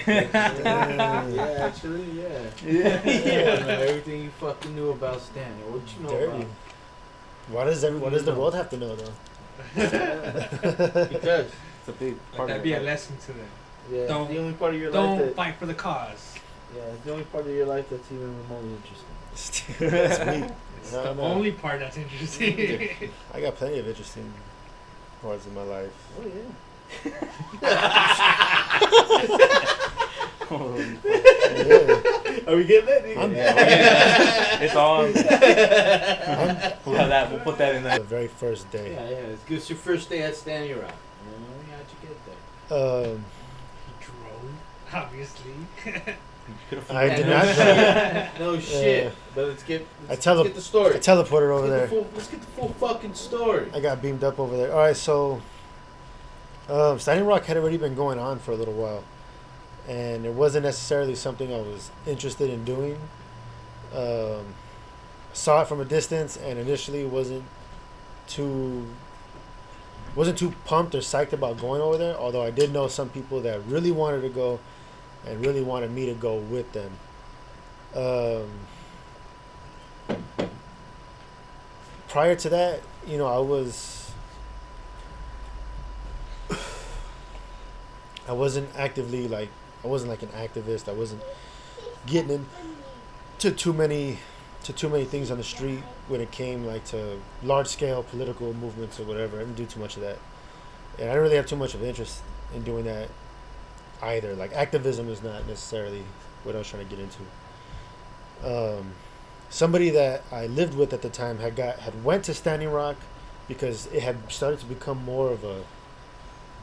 Yeah, actually, yeah. Everything you fucking knew about Stan. What you know Dirty. about? Why does the world have to know though? Because It's a big part That'd of be a it. lesson to them. yeah, it's Don't- the only part of your life Don't that fight for the cause. it's the only part of your life that's even remotely interesting. That's weak. It's No, the no. only part that's interesting. I got plenty of interesting parts in my life. Oh yeah. Yeah. Are we getting that? Nigga? I'm- It's on. We'll put that in there. The very first day. Yeah, it's your first day at Standing Rock. You know, how'd you get there? He drove, obviously. I did not drive. No shit. Yeah. But let's get I let's get the story. I teleported over there. Let's get the full fucking story. I got beamed up over there. All right, so Standing Rock had already been going on for a little while, and it wasn't necessarily something I was interested in doing. Saw it from a distance, and initially wasn't too pumped or psyched about going over there. Although I did know some people that really wanted to go, and really wanted me to go with them. Prior to that, you know, I wasn't actively like, I wasn't like an activist. I wasn't getting into too many things on the street when it came like to large scale political movements or whatever. I didn't do too much of that, and I don't really have too much of interest in doing that either. Like activism is not necessarily what I was trying to get into. Somebody that I lived with at the time had went to Standing Rock because it had started to become more of a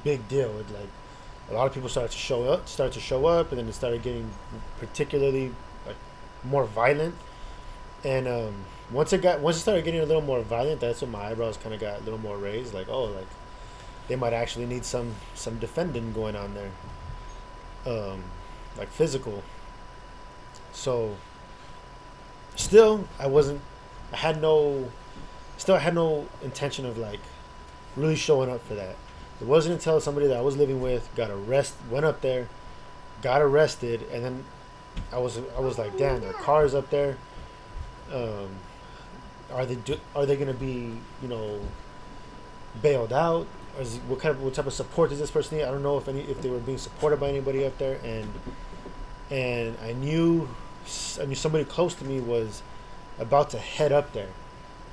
big deal. It, like, a lot of people started to show up, and then it started getting particularly like more violent. And once it started getting a little more violent, that's when my eyebrows kind of got a little more raised. Like, oh, like they might actually need some defending going on there, like physical. So still, I had no intention of like really showing up for that. It wasn't until somebody that I was living with went up there, got arrested, and then I was like, damn, their car is up there. Are they gonna be, you know, bailed out? Or what type of support does this person need? I don't know if they were being supported by anybody up there, and I knew somebody close to me was about to head up there,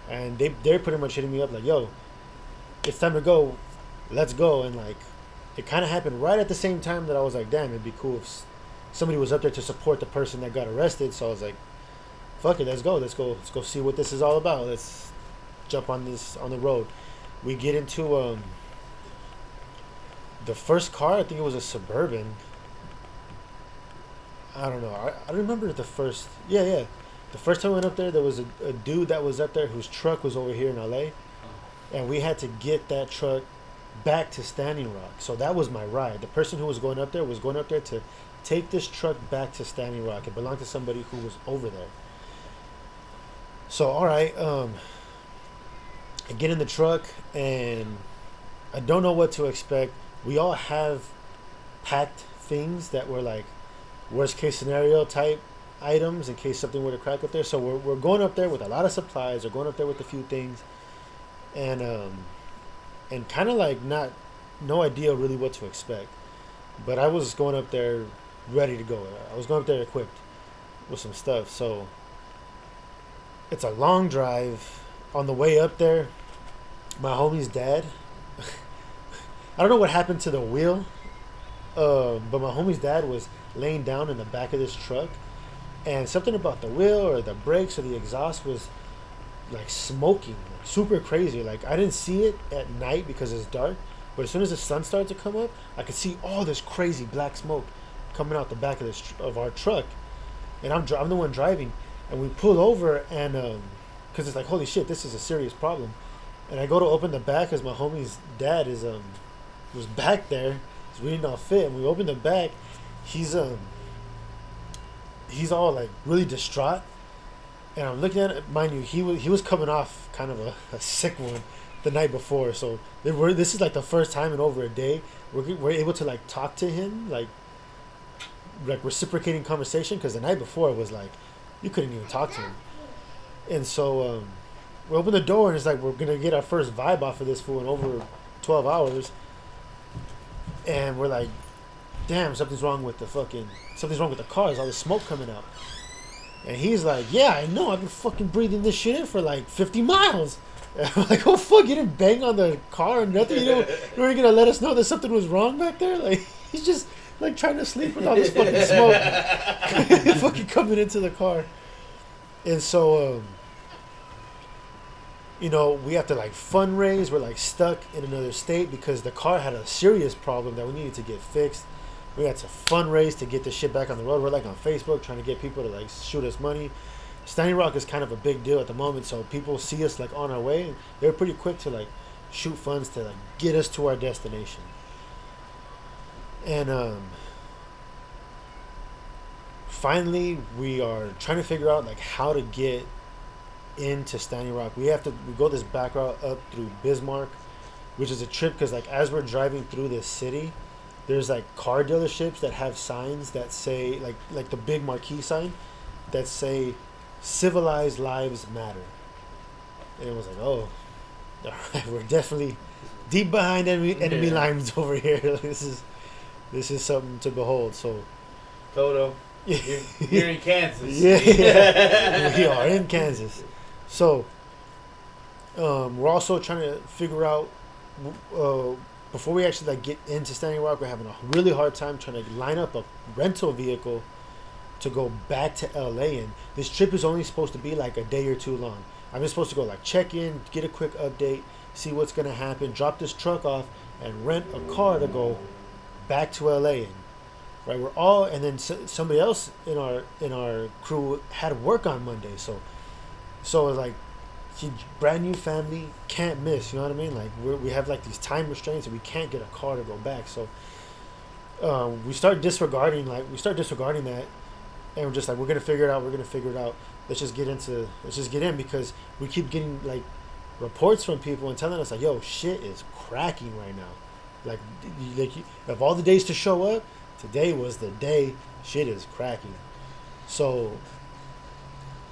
and they're pretty much hitting me up like, yo, it's time to go, let's go. And like, it kind of happened right at the same time that I was like, damn, it'd be cool if somebody was up there to support the person that got arrested. So I was like, fuck it, let's go see what this is all about. Let's jump on the road. We get into the first car. I think it was a Suburban. I don't know. I don't remember the first. Yeah. The first time I went up there was a dude that was up there whose truck was over here in LA, and we had to get that truck back to Standing Rock. So that was my ride. The person who was going up there to take this truck back to Standing Rock. It belonged to somebody who was over there. So all right, I get in the truck and I don't know what to expect. We all have packed things that were like worst case scenario type items in case something were to crack up there. So we're going up there with a lot of supplies. We're going up there with a few things, and kind of like no idea really what to expect. But I was going up there ready to go. I was going up there equipped with some stuff. So it's a long drive. On the way up there, my homie's dad, I don't know what happened to the wheel, but my homie's dad was laying down in the back of this truck, and something about the wheel or the brakes or the exhaust was like smoking, like super crazy. Like, I didn't see it at night because it's dark, but as soon as the sun started to come up, I could see all this crazy black smoke coming out the back of our truck, and I'm the one driving, and we pull over, and because it's like, holy shit, this is a serious problem. And I go to open the back because my homie's dad was back there. We didn't all fit, and we opened the back. He's all like really distraught, and I'm looking at it. Mind you, he was coming off kind of a sick one the night before, so this is like the first time in over a day we're able to like talk to him. Like, like reciprocating conversation because the night before it was like you couldn't even talk to him. And so we open the door and it's like we're gonna get our first vibe off of this fool in over 12 hours, and we're like, damn, something's wrong with the car. There's all this smoke coming out. And he's like, yeah, I know, I've been fucking breathing this shit in for like 50 miles. And I'm like, oh fuck, you didn't bang on the car or nothing? You weren't gonna let us know that something was wrong back there? Like, he's just like trying to sleep with all this fucking smoke fucking coming into the car. And so, you know, we have to like fundraise. We're like stuck in another state because the car had a serious problem that we needed to get fixed. We had to fundraise to get this shit back on the road. We're like on Facebook trying to get people to like shoot us money. Standing Rock is kind of a big deal at the moment, so people see us like on our way, and they're pretty quick to like shoot funds to like get us to our destination. And finally, we are trying to figure out like how to get into Standing Rock. We go this back route up through Bismarck, which is a trip because like as we're driving through this city, there's like car dealerships that have signs that say like the big marquee sign that say civilized lives matter. And it was like, oh, all right, we're definitely deep behind enemy lines over here. This is something to behold. So Toto, you're in Kansas. Yeah, we are in Kansas. So we're also trying to figure out before we actually like get into Standing Rock, we're having a really hard time trying to line up a rental vehicle to go back to LA. And this trip is only supposed to be like a day or two long. I'm just supposed to go like check in, get a quick update, see what's gonna happen, drop this truck off, and rent a car to go back to LA. And right, we're all, and then somebody else in our crew had work on Monday, so it was like, brand new family, can't miss. You know what I mean? Like we have like these time restraints, and we can't get a car to go back. So we start disregarding that. And we're just like, we're gonna figure it out. Let's just get in because we keep getting like reports from people and telling us like, yo, shit is cracking right now. Like of all the days to show up, today was the day. Shit is cracking. So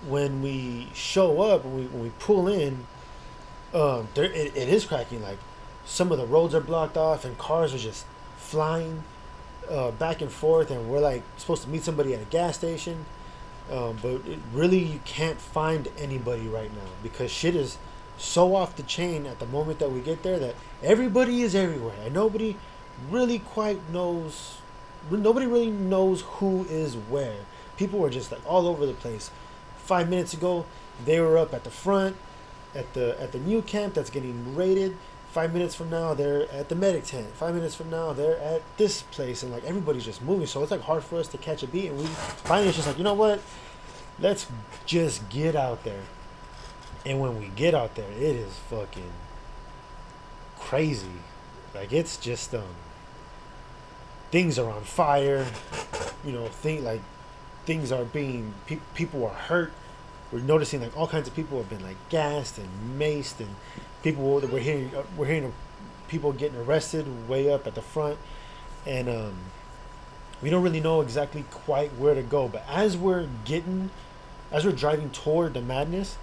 when we show up, when we pull in, it is cracking. Like some of the roads are blocked off and cars are just flying back and forth, and we're like supposed to meet somebody at a gas station, but really you can't find anybody right now because shit is so off the chain at the moment that we get there that everybody is everywhere and nobody really knows who is where. People were just like all over the place. 5 minutes ago they were up at the front at the new camp that's getting raided. 5 minutes from now they're at the medic tent. 5 minutes from now they're at this place, and like everybody's just moving, so it's like hard for us to catch a beat. And we finally it's just like, you know what, let's just get out there. And when we get out there, it is fucking crazy. Like it's just things are on fire, you know, things are being people are hurt. We're noticing like all kinds of people have been like gassed and maced, and we're hearing of people getting arrested way up at the front, and we don't really know exactly quite where to go. But as we're driving toward the madness,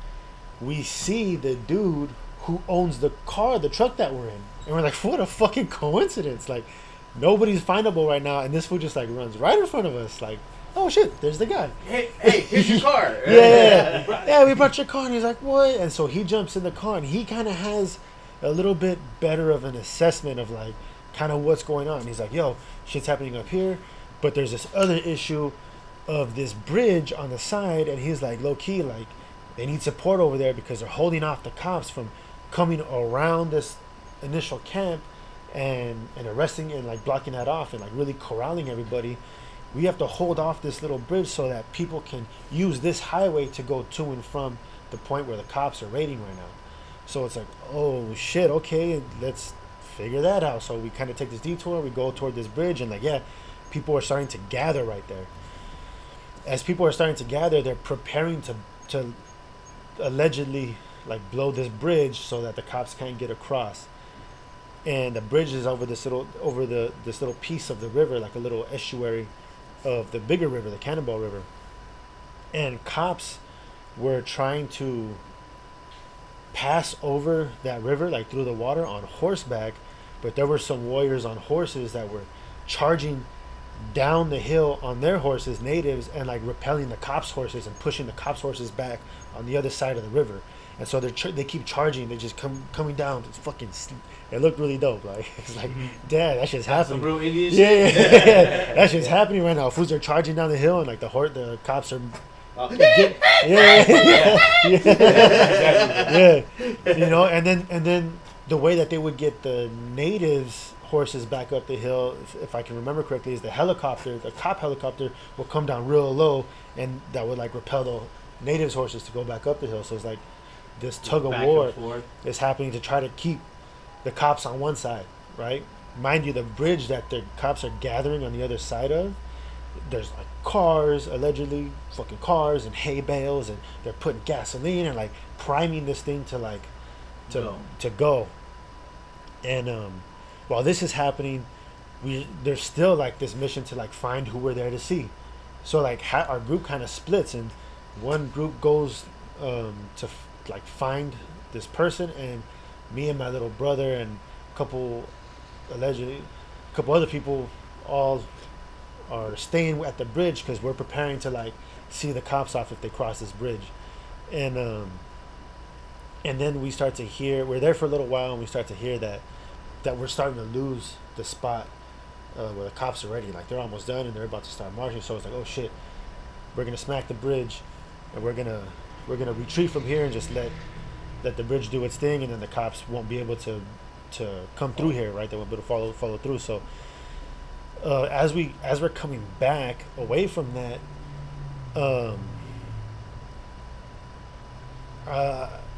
we see the dude who owns the truck that we're in, and we're like, what a fucking coincidence! Like nobody's findable right now, and this fool just like runs right in front of us, like, oh shit, there's the guy. Hey, here's your car. Yeah, we brought your car. And he's like, what? And so he jumps in the car, and he kind of has a little bit better of an assessment of like kind of what's going on. He's like, yo, shit's happening up here, but there's this other issue of this bridge on the side, and he's like, low key, like they need support over there because they're holding off the cops from coming around this initial camp and arresting and like blocking that off and like really corralling everybody. We have to hold off this little bridge so that people can use this highway to go to and from the point where the cops are raiding right now. So it's like, oh shit, okay, let's figure that out. So we kind of take this detour, we go toward this bridge, and like, yeah, people are starting to gather right there. As people are starting to gather, they're preparing to allegedly like blow this bridge so that the cops can't get across. And the bridge is over this little piece of the river, like a little estuary of the bigger river, the Cannonball River, and cops were trying to pass over that river, like through the water, on horseback, but there were some warriors on horses that were charging down the hill on their horses, natives, and like repelling the cops' horses and pushing the cops' horses back on the other side of the river. And so they keep charging. They just coming down. It's fucking. It looked really dope. Like it's like, damn, that shit's happening. Some real Indian Yeah, shit. yeah. That shit's happening right now. Fools are charging down the hill, and like the cops are. Yeah. You know, and then the way that they would get the natives' horses back up the hill, if I can remember correctly, is the cop helicopter will come down real low, and that would like repel the natives' horses to go back up the hill. So it's like this tug of war is happening to try to keep the cops on one side, right? Mind you, the bridge that the cops are gathering on the other side of, there's like cars, allegedly fucking cars and hay bales, and they're putting gasoline and like priming this thing to go. And while this is happening, there's still like this mission to like find who we're there to see. So like our group kind of splits, and one group goes to like find this person, and me and my little brother and allegedly a couple other people all are staying at the bridge because we're preparing to like see the cops off if they cross this bridge. And then we start to hear, we're there for a little while, and we start to hear that we're starting to lose the spot where the cops are ready, like they're almost done and they're about to start marching. So it's like, oh shit, we're gonna smack the bridge, and we're gonna retreat from here and just let the bridge do its thing, and then the cops won't be able to come through here, right? They won't be able to follow through. So as we're coming back away from that,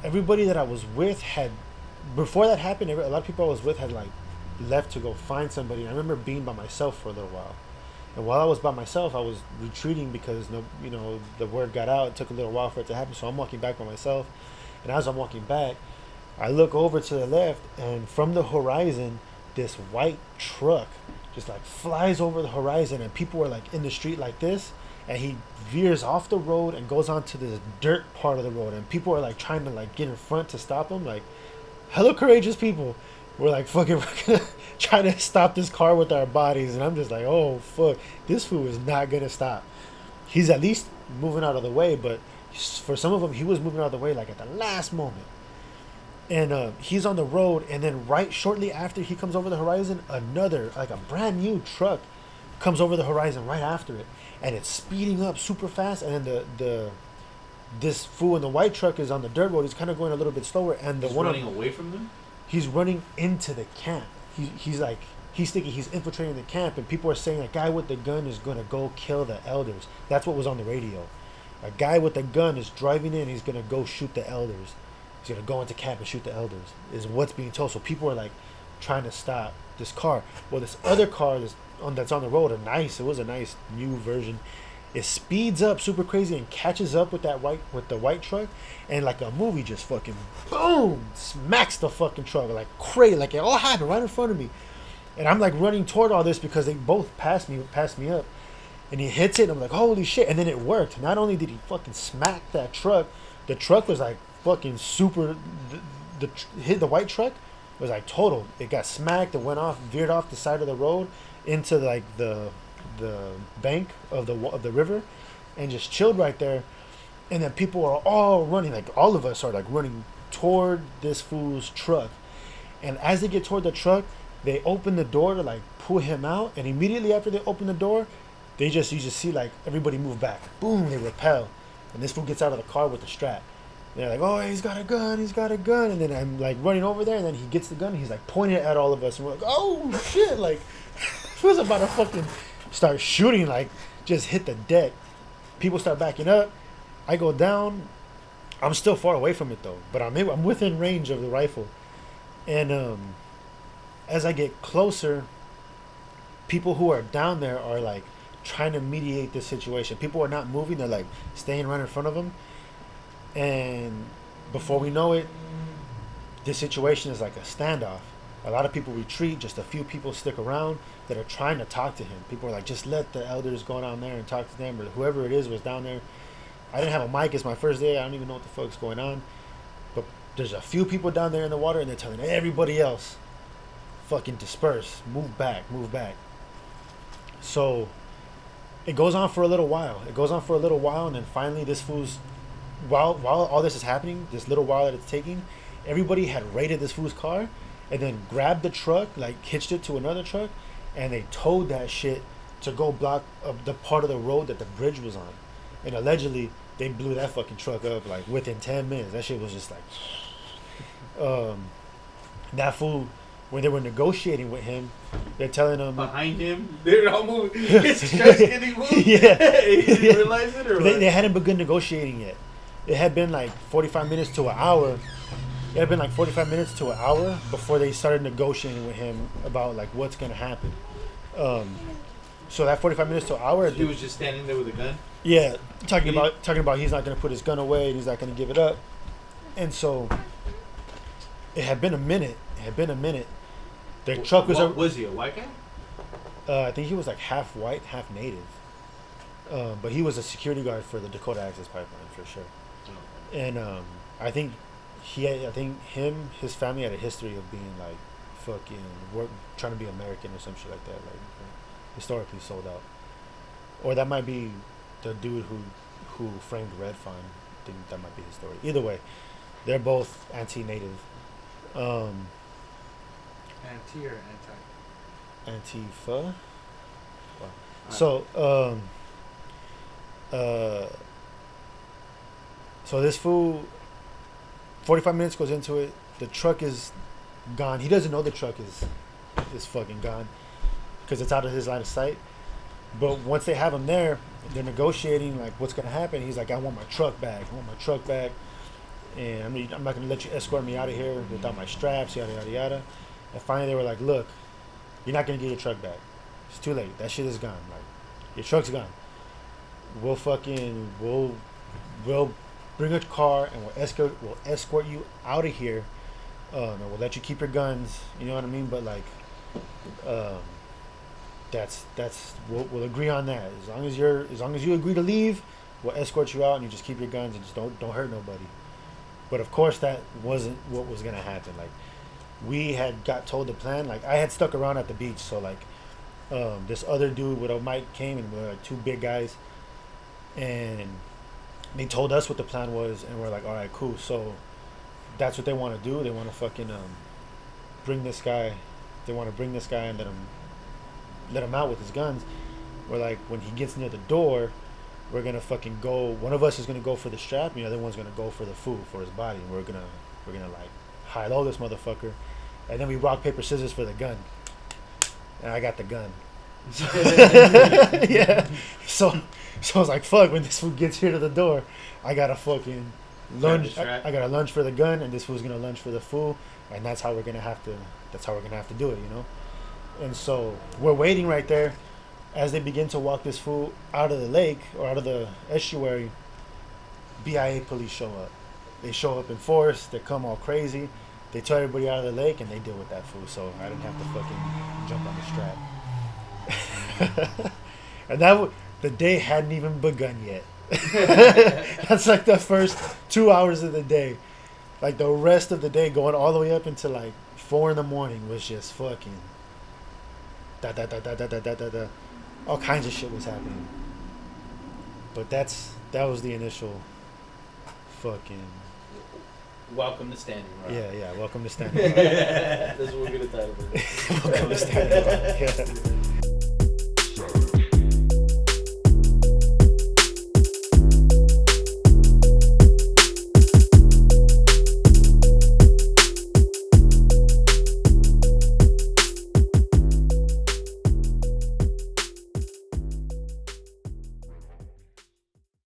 everybody that I was with had, before that happened, a lot of people I was with had like left to go find somebody. I remember being by myself for a little while, and while I was by myself, I was retreating because the word got out. It took a little while for it to happen, so I'm walking back by myself. And as I'm walking back, I look over to the left, and from the horizon, this white truck just like flies over the horizon, and people were like in the street like this, and he veers off the road and goes onto this dirt part of the road, and people are like trying to like get in front to stop him. Like, hello, courageous people. We're like, fucking, we're gonna try to stop this car with our bodies. And I'm just like, oh fuck, this fool is not gonna stop. He's at least moving out of the way, but for some of them, he was moving out of the way like at the last moment. And he's on the road, and then right shortly after he comes over the horizon, another, like a brand new truck comes over the horizon right after it, and it's speeding up super fast. And then this fool in the white truck is on the dirt road. He's kind of going a little bit slower, and He's running away from them. He's running into the camp. He's thinking he's infiltrating the camp, and people are saying a guy with the gun is gonna go kill the elders. That's what was on the radio. A guy with a gun is driving in. He's gonna go shoot the elders. He's gonna go into camp and shoot the elders, is what's being told. So people are like trying to stop this car. Well, this other car that's on the road, it was a nice new version. It speeds up super crazy and catches up with the white truck, and like a movie, just fucking boom, smacks the fucking truck like crazy. Like it all happened right in front of me, and I'm like running toward all this because they both passed me up, and he hits it. And I'm like, holy shit! And then it worked. Not only did he fucking smack that truck, the truck was like fucking super. The white truck was like total. It got smacked. It went off, veered off the side of the road into like the bank of the river, and just chilled right there. And then people are all running, like all of us are like running toward this fool's truck. And as they get toward the truck, they open the door to like pull him out, and immediately after they open the door, you just see like everybody move back. Boom, they repel, and this fool gets out of the car with the strap. They're like, oh, he's got a gun, and then I'm like running over there, and then he gets the gun, and he's like pointing it at all of us, and we're like, oh shit, like he was about to fucking start shooting, like just hit the deck. People start backing up. I go down. I'm still far away from it though, but I'm within range of the rifle. And as I get closer, people who are down there are like trying to mediate this situation. People are not moving. They're like staying right in front of them. And before we know it, this situation is like a standoff. A lot of people retreat. Just a few people stick around that are trying to talk to him. People are like, just let the elders go down there and talk to them, or whoever it is was down there. I didn't have a mic. It's my first day. I don't even know what the fuck's going on. But there's a few people down there in the water, and they're telling everybody else, fucking disperse, move back, move back. So it goes on for a little while. And then finally this fool's, while all this is happening, this little while that it's taking, everybody had raided this fool's car and then grabbed the truck, like hitched it to another truck, and they towed that shit to go block the part of the road that the bridge was on. And allegedly they blew that fucking truck up like within 10 minutes. That shit was just like, that fool, when they were negotiating with him, they're telling him behind him, they're all moving. His chest getting moved. Yeah, He didn't realize it, or they hadn't begun negotiating yet. It had been like 45 minutes to an hour. It had been like 45 minutes to an hour before they started negotiating with him about like what's gonna happen. So that 45 minutes to an hour, he was just standing there with a gun. yeah, talking about he's not gonna put his gun away and he's not gonna give it up. And it had been a minute. Their truck was. Was he a white guy? I think he was like half white, half native. But he was a security guard for the Dakota Access Pipeline for sure. And I think his family had a history of being like fucking trying to be American or some shit like that, like historically sold out. Or that might be the dude who framed Red Fawn. I think that might be his story. Either way, they're both anti-native. Anti or anti? Antifa. Wow. So so this fool, 45 minutes goes into it. The truck is gone. He doesn't know the truck is fucking gone because it's out of his line of sight. But once they have him there, they're negotiating like what's gonna happen. He's like, I want my truck back. And I'm not gonna let you escort me out of here without my straps. Yada yada yada. And finally, they were like, look, you're not gonna get your truck back. It's too late. That shit is gone. Like, your truck's gone. We'll bring a car and we'll escort you out of here. And we'll let you keep your guns. You know what I mean? But like, we'll agree on that. As long as you agree to leave, we'll escort you out and you just keep your guns and just don't hurt nobody. But of course, that wasn't what was gonna happen. Like, we had got told the plan. Like, I had stuck around at the beach, so like, this other dude with a mic came and we were like two big guys, and they told us what the plan was, and we're like, all right, cool. So that's what they want to do. They want to fucking bring this guy. They want to bring this guy and let him out with his guns. We're like, when he gets near the door, we're gonna fucking go. One of us is gonna go for the strap, and the other one's gonna go for the food for his body. And we're gonna like high-low this motherfucker, and then we rock paper scissors for the gun. And I got the gun. Yeah. So I was like, fuck. When this fool gets here to the door, I gotta fucking lunge. I gotta lunge for the gun, and this fool's gonna lunge for the fool, and that's how we're gonna have to. That's how we're gonna have to do it, you know. And so we're waiting right there as they begin to walk this fool out of the lake or out of the estuary. BIA police show up. They show up in force. They come all crazy. They tow everybody out of the lake and they deal with that fool. So I didn't have to fucking jump on the strap. And the day hadn't even begun yet. That's like the first 2 hours of the day. Like the rest of the day, going all the way up until like 4 a.m, was just fucking da. All kinds of shit was happening. But that was the initial fucking. Welcome to Standing Rock. Yeah, welcome to Standing Rock. That's what we're gonna title it. Welcome to Standing Rock. Yeah.